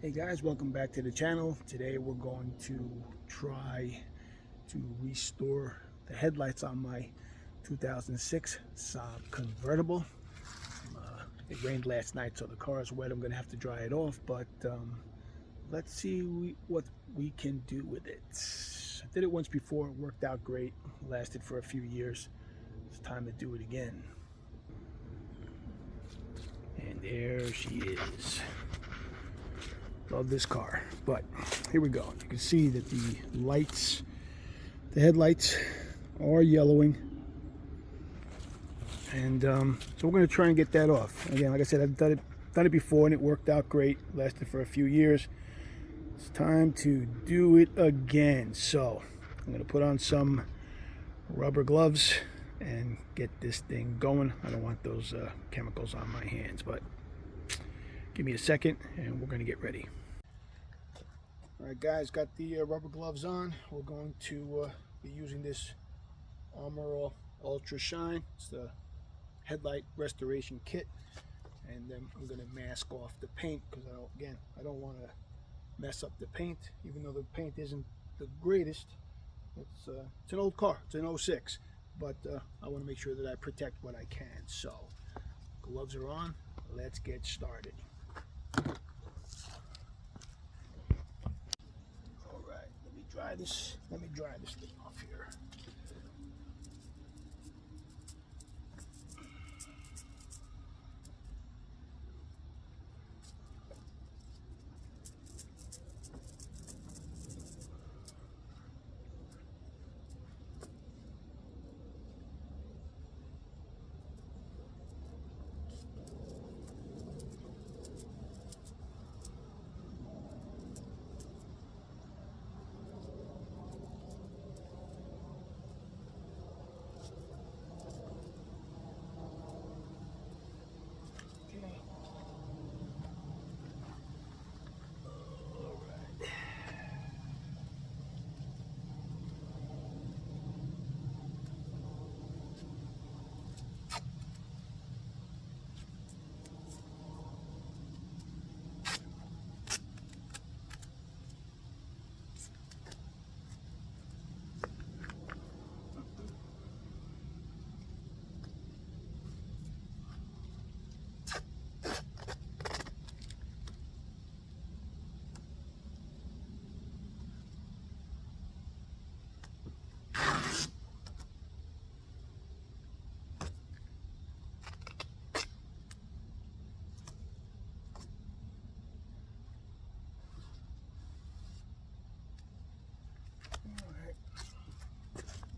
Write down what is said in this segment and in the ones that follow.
Hey guys, welcome back to the channel. Today we're going to try to restore the headlights on my 2006 Saab Convertible. It rained last night, so the car is wet. I'm going to have to dry it off, but let's see what we can do with it. I did it once before. It worked out great. Lasted for a few years. It's time to do it again. And there she is. Love this car, but here we go. You can see that the headlights are yellowing, and so we're going to try and get that off. Again, like I said, I've done it before and it worked out great. Lasted for a few years. It's time to do it again. So I'm going to put on some rubber gloves and get this thing going. I don't want those chemicals on my hands, but give me a second and we're going to get ready. Alright guys, got the rubber gloves on. We're going to be using this Armor All Ultra Shine. It's the headlight restoration kit. And then I'm going to mask off the paint because I don't want to mess up the paint. Even though the paint isn't the greatest. It's an old car. It's an 06. But I want to make sure that I protect what I can. So, gloves are on. Let's get started. Let me dry this thing off here.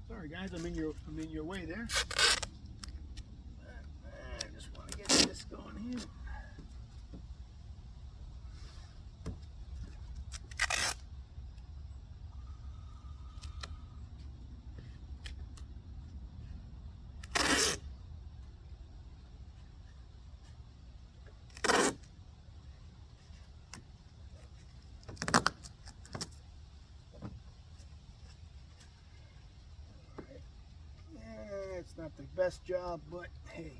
Sorry guys, I'm in your way there. I just want to get this going here. It's not the best job, but hey,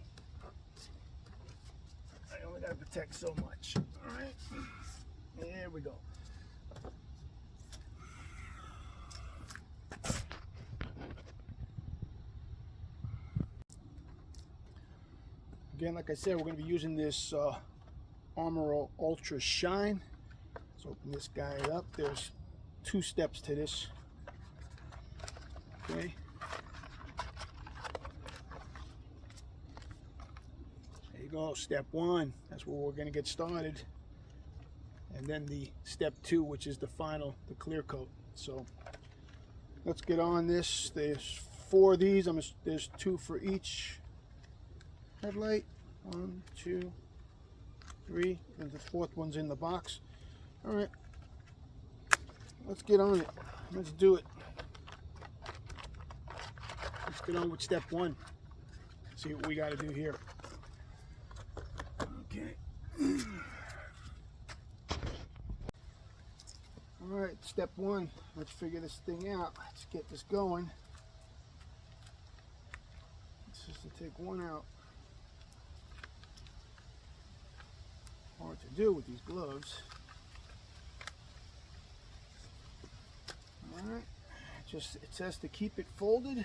I only got to protect so much. All right, there we go. Again, like I said, we're going to be using this Armor All Ultra Shine. Let's open this guy up. There's 2 steps to this. Okay. There you go, step 1. That's where we're going to get started. And then the step 2, which is the final, the clear coat. So let's get on this. There's 4 of these. There's 2 for each headlight. 1, 2, 3, and the 4th one's in the box. All right, let's get on it. Let's do it. Let's get on with step 1. See what we got to do here. Okay. All right, step 1. Let's figure this thing out. Let's get this going. It's just to take one out. Hard to do with these gloves. All right. Just, it says to keep it folded.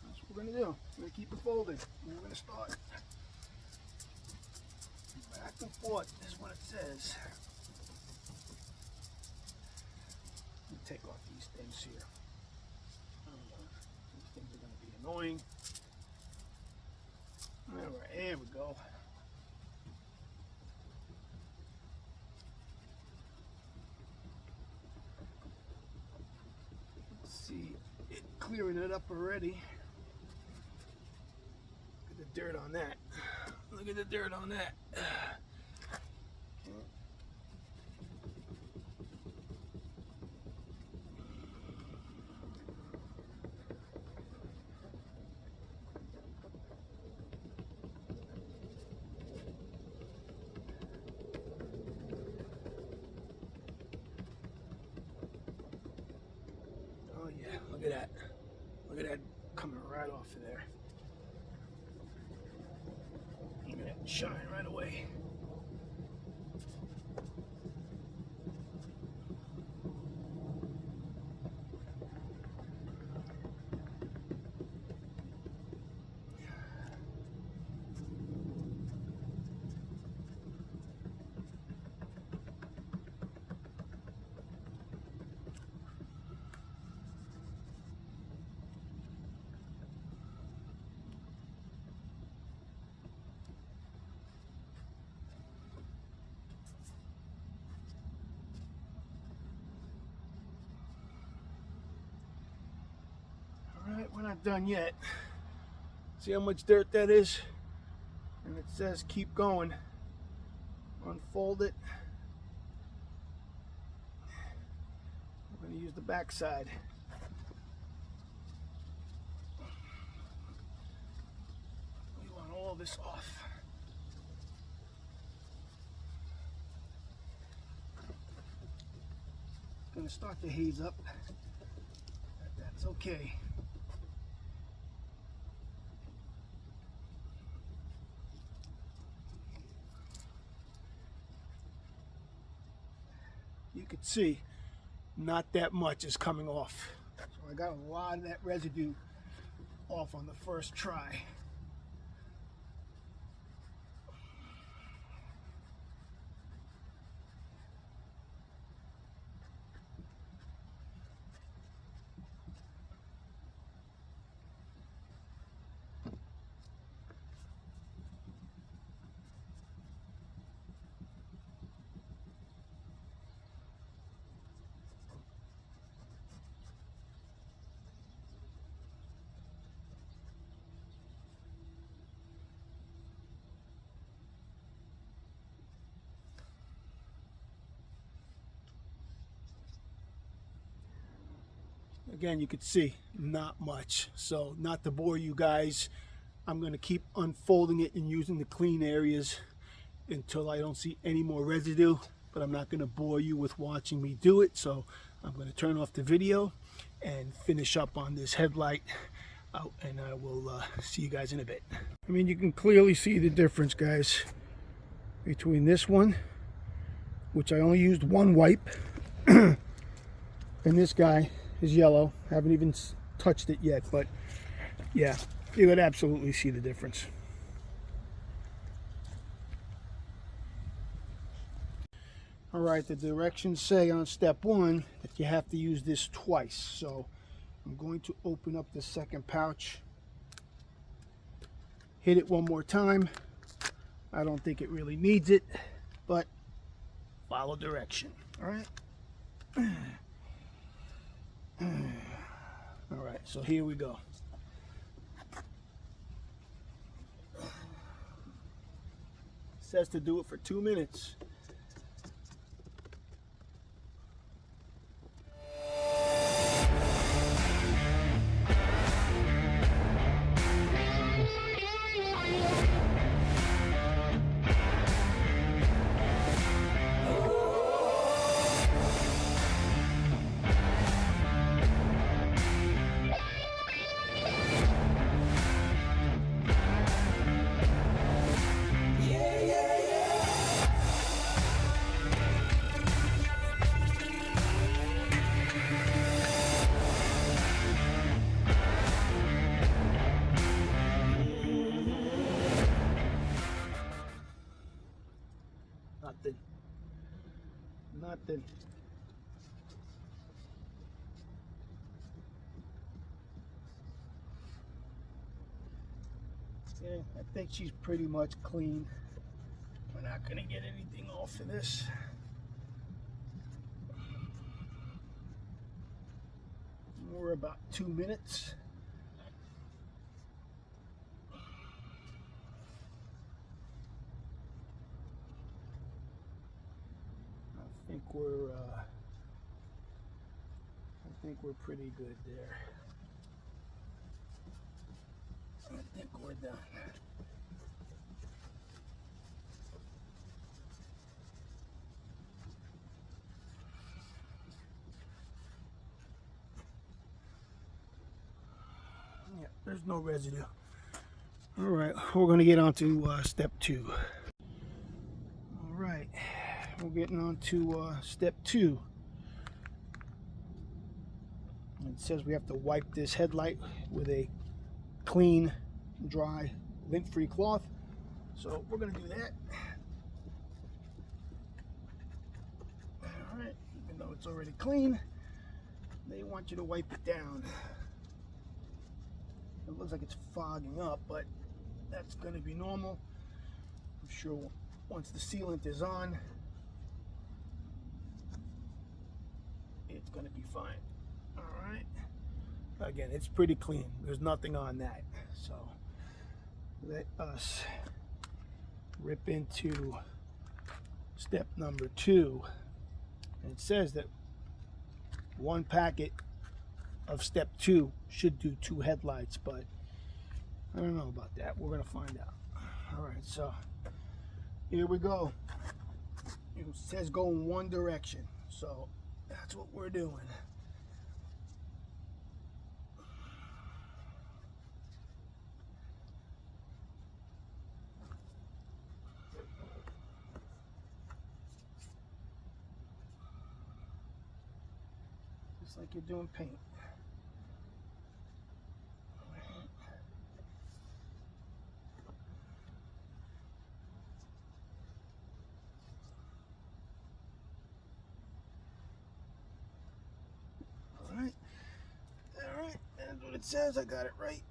That's what we're going to do. We're going to keep it folded. And we're going to start. Back and forth is what it says. Let me take off these things here. These things are going to be annoying. All right, here we go. Let's see it clearing it up already. Look at the dirt on that. Look at the dirt on that. Oh yeah, look at that. Look at that coming right off of there. Look at that shine right away. Alright, we're not done yet. See how much dirt that is? And it says keep going. Unfold it. We're going to use the back side. We want all this off. Going to start to haze up. That's okay. You could see not that much is coming off. So I got a lot of that residue off on the first try. Again, you could see not much. So not to bore you guys, I'm going to keep unfolding it and using the clean areas until I don't see any more residue. But I'm not going to bore you with watching me do it. So I'm going to turn off the video and finish up on this headlight out, and I will see you guys in a bit. I mean, you can clearly see the difference, guys, between this one, which I only used one wipe, and this guy is yellow. Haven't even touched it yet, but yeah, you could absolutely see the difference. All right, the directions say on step 1 that you have to use this twice. So I'm going to open up the second pouch, hit it one more time. I don't think it really needs it, but follow direction. All right. All right, so here we go. It says to do it for 2 minutes. Nothing. Nothing. Yeah, I think she's pretty much clean. We're not gonna get anything off of this. We're about 2 minutes. I think we're pretty good there. I think we're done. Yeah, there's no residue. All right, we're going to get on to step 2. All right, we're getting on to step 2. It says we have to wipe this headlight with a clean, dry, lint-free cloth. So we're going to do that. All right, even though it's already clean, they want you to wipe it down. It looks like it's fogging up, but that's going to be normal. I'm sure once the sealant is on, it's going to be fine. All right. Again, it's pretty clean. There's nothing on that. So let us rip into step number 2. And it says that 1 packet of step 2 should do 2 headlights, but I don't know about that. We're going to find out. All right, so here we go. It says go in one direction, so that's what we're doing. Just like you're doing paint. All right, that's what it says. I got it right.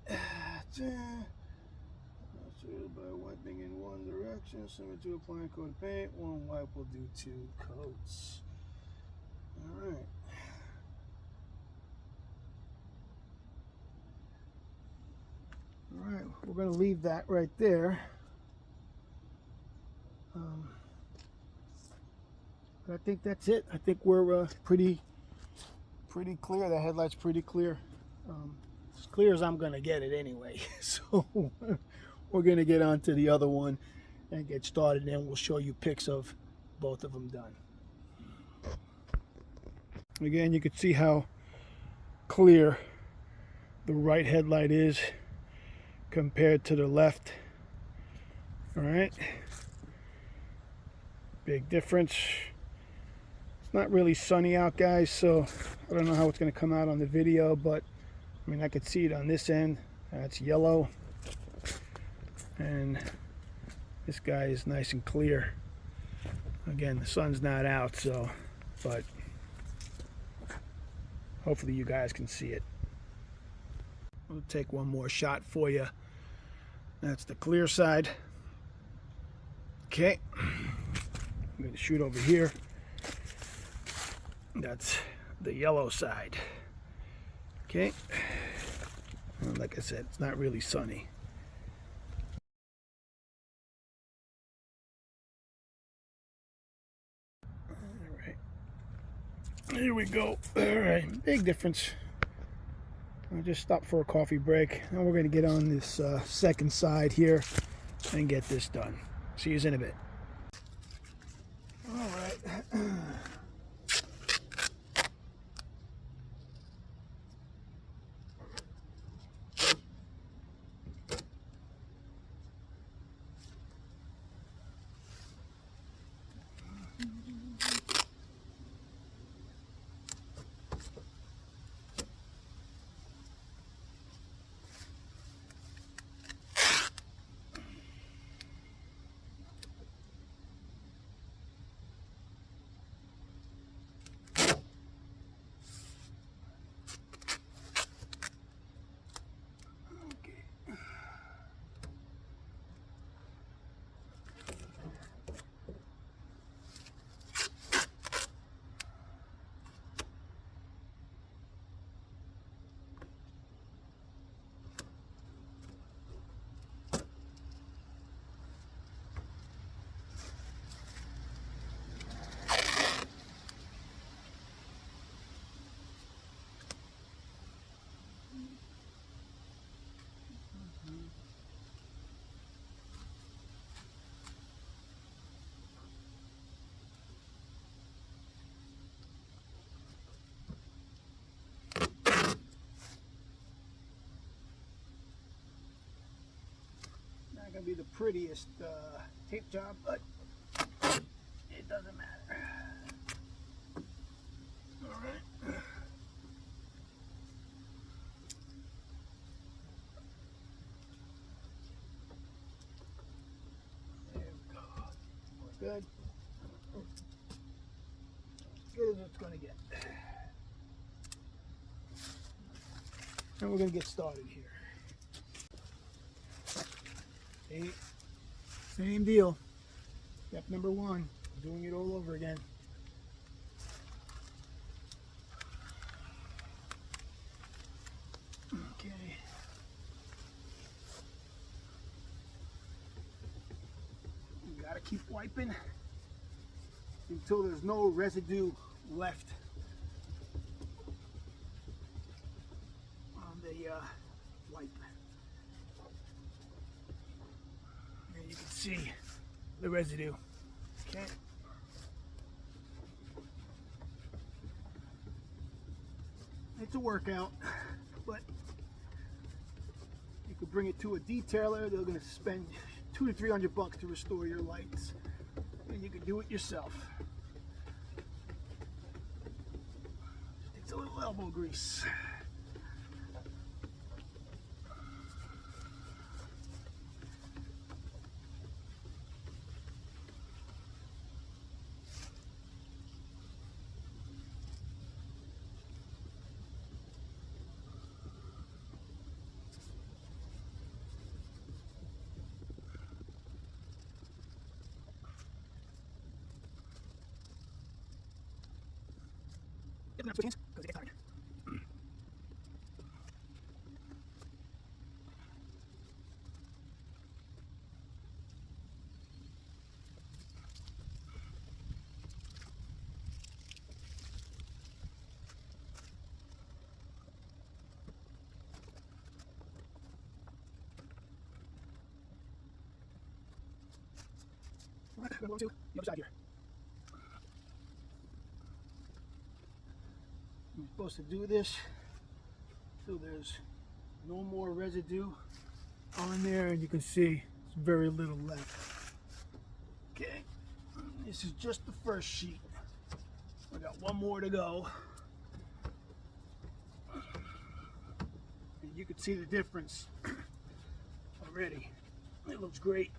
By wiping in one direction, similar to applying a coat of paint. 1 wipe will do 2 coats. All right. All right, we're going to leave that right there. But I think that's it. I think we're pretty clear. The headlight's pretty clear. As clear as I'm going to get it anyway. So we're going to get on to the other one and get started, and then we'll show you pics of both of them done. Again, you can see how clear the right headlight is compared to the left. All right, big difference. It's not really sunny out, guys, so I don't know how it's going to come out on the video, but I mean, I could see it on this end. That's yellow, and this guy is nice and clear. Again, the sun's not out, so, but hopefully you guys can see it. I'll take one more shot for you. That's the clear side. Okay, I'm going to shoot over here. That's the yellow side. Okay, and like I said, it's not really sunny. All right, here we go. All right, big difference. I'll just stop for a coffee break. Now we're going to get on this second side here and get this done. See you in a bit. All right. gonna be the prettiest tape job, but it doesn't matter. All right. There we go. We're good. As good as it's gonna get. And we're gonna get started here. Same deal. Step number one, doing it all over again. Okay. You gotta keep wiping until there's no residue left on the wipe. And you can see the residue. Okay. It's a workout, but you could bring it to a detailer. They're going to spend $200 to $300 to restore your lights, and you can do it yourself. Takes a little elbow grease. Not switch hands because it gets tired. All right, I'm going to the other side here. I'm supposed to do this so there's no more residue on there, and you can see there's very little left. Okay, this is just the first sheet. I got one more to go. And you can see the difference already. It looks great.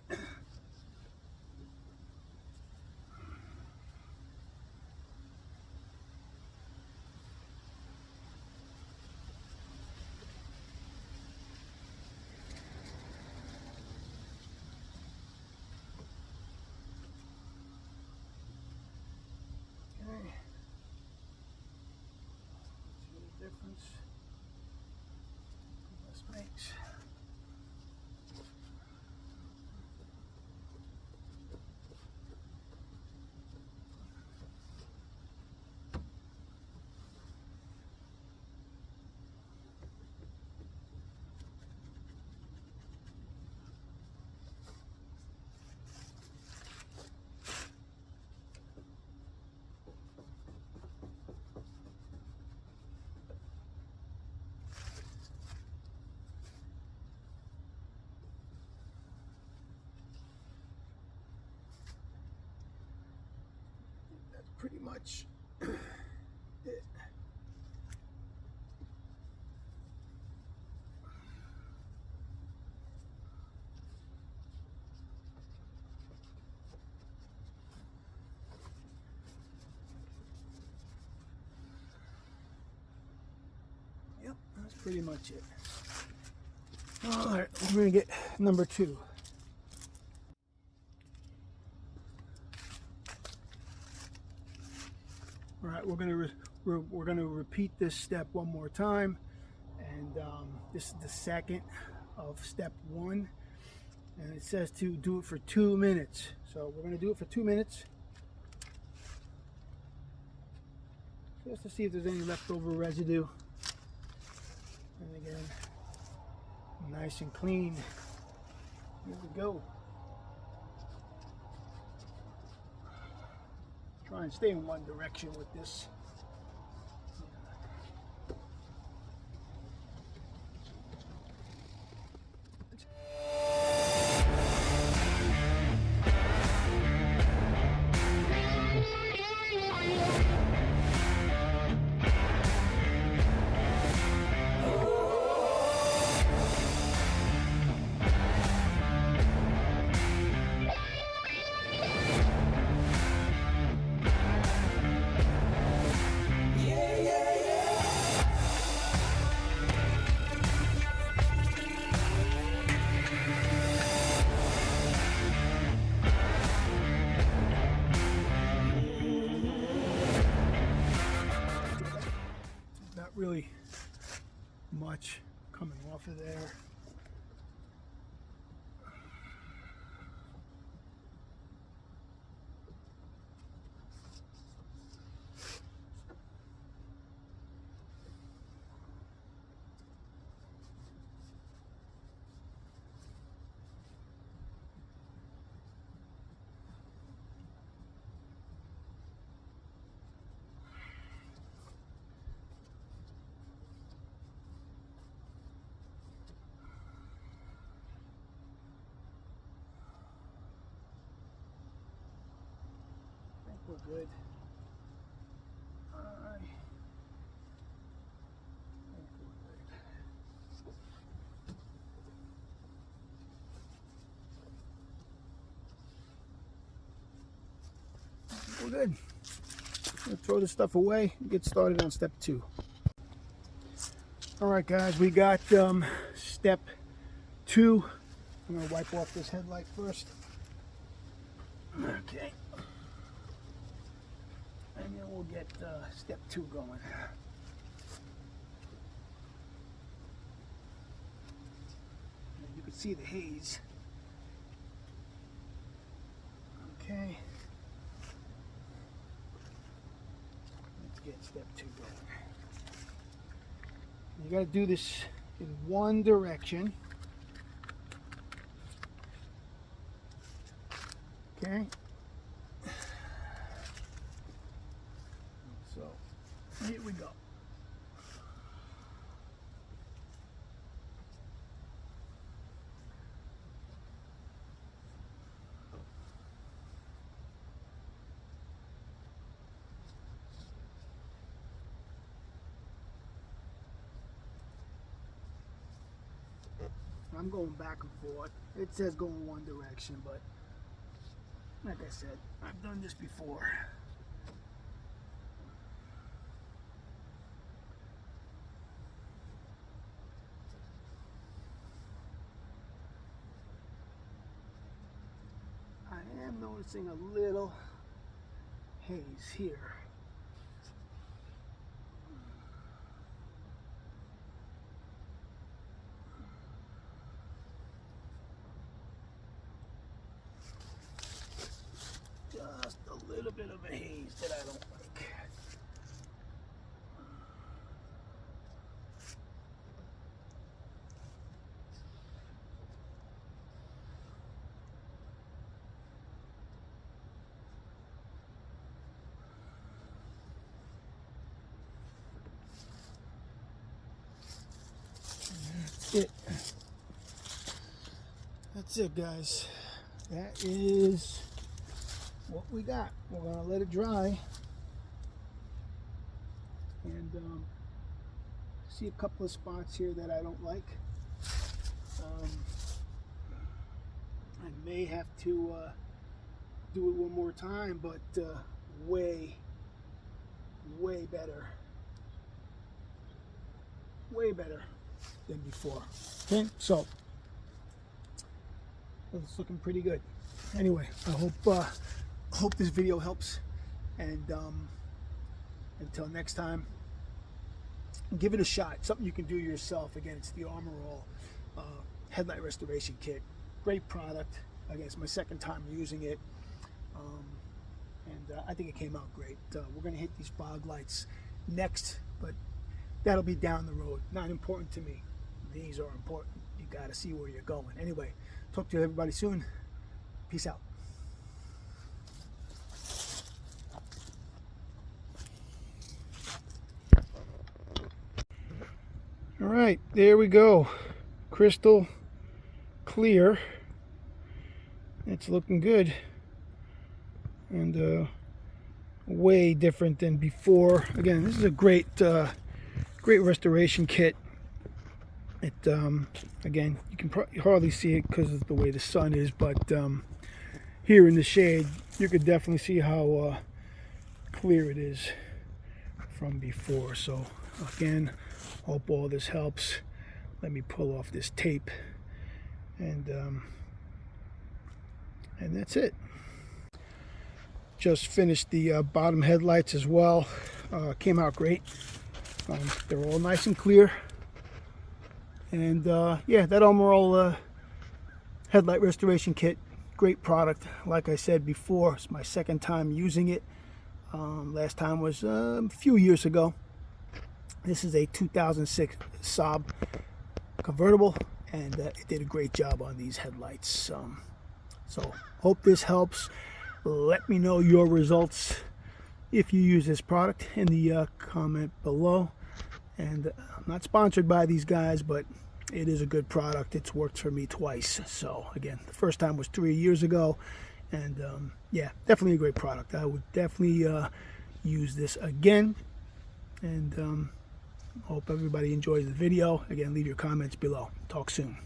Difference. This makes. Pretty much it. Yep, that's pretty much it. All right, we're gonna get number two. All right, we're gonna repeat this step one more time, and this is the second of step one, and it says to do it for 2 minutes. So we're gonna do it for 2 minutes, just to see if there's any leftover residue. And again, nice and clean. Here we go. Try and stay in one direction with this. much coming off of there. We're good. I think we're good. We'll throw this stuff away and get started on step 2. All right, guys, we got step 2. I'm going to wipe off this headlight first. Okay. And then we'll get step 2 going. And you can see the haze. Okay. Let's get step 2 going. You got to do this in one direction. Okay. So here we go. I'm going back and forth. It says go in one direction, but like I said, I've done this before. I am noticing a little haze here. Just a little bit of a haze that I don't like. That's it, guys. That is what we got. We're gonna let it dry and see a couple of spots here that I don't like. I may have to do it one more time, but way better than before. Okay, so it's looking pretty good. Anyway, I hope this video helps, and until next time, give it a shot. Something you can do yourself. Again, it's the Armor All headlight restoration kit. Great product. Again, it's my second time using it, and I think it came out great. We're going to hit these fog lights next, but that'll be down the road. Not important to me. These are important. You got to see where you're going. Anyway, talk to everybody soon. Peace out. All right, there we go. Crystal clear. It's looking good, and way different than before. Again, this is a great restoration kit. It again, you can hardly see it because of the way the sun is, but here in the shade, you could definitely see how clear it is from before. So again, hope all this helps. Let me pull off this tape, and that's it. Just finished the bottom headlights as well. Came out great. They're all nice and clear. And yeah, that Emerald headlight restoration kit, great product. Like I said before, it's my second time using it. Last time was a few years ago. This is a 2006 Saab Convertible, and it did a great job on these headlights. So hope this helps. Let me know your results if you use this product in the comment below. And I'm not sponsored by these guys, but it is a good product. It's worked for me twice. So again, the first time was 3 years ago, and yeah, definitely a great product. I would definitely use this again. And hope everybody enjoys the video. Again, leave your comments below. Talk soon.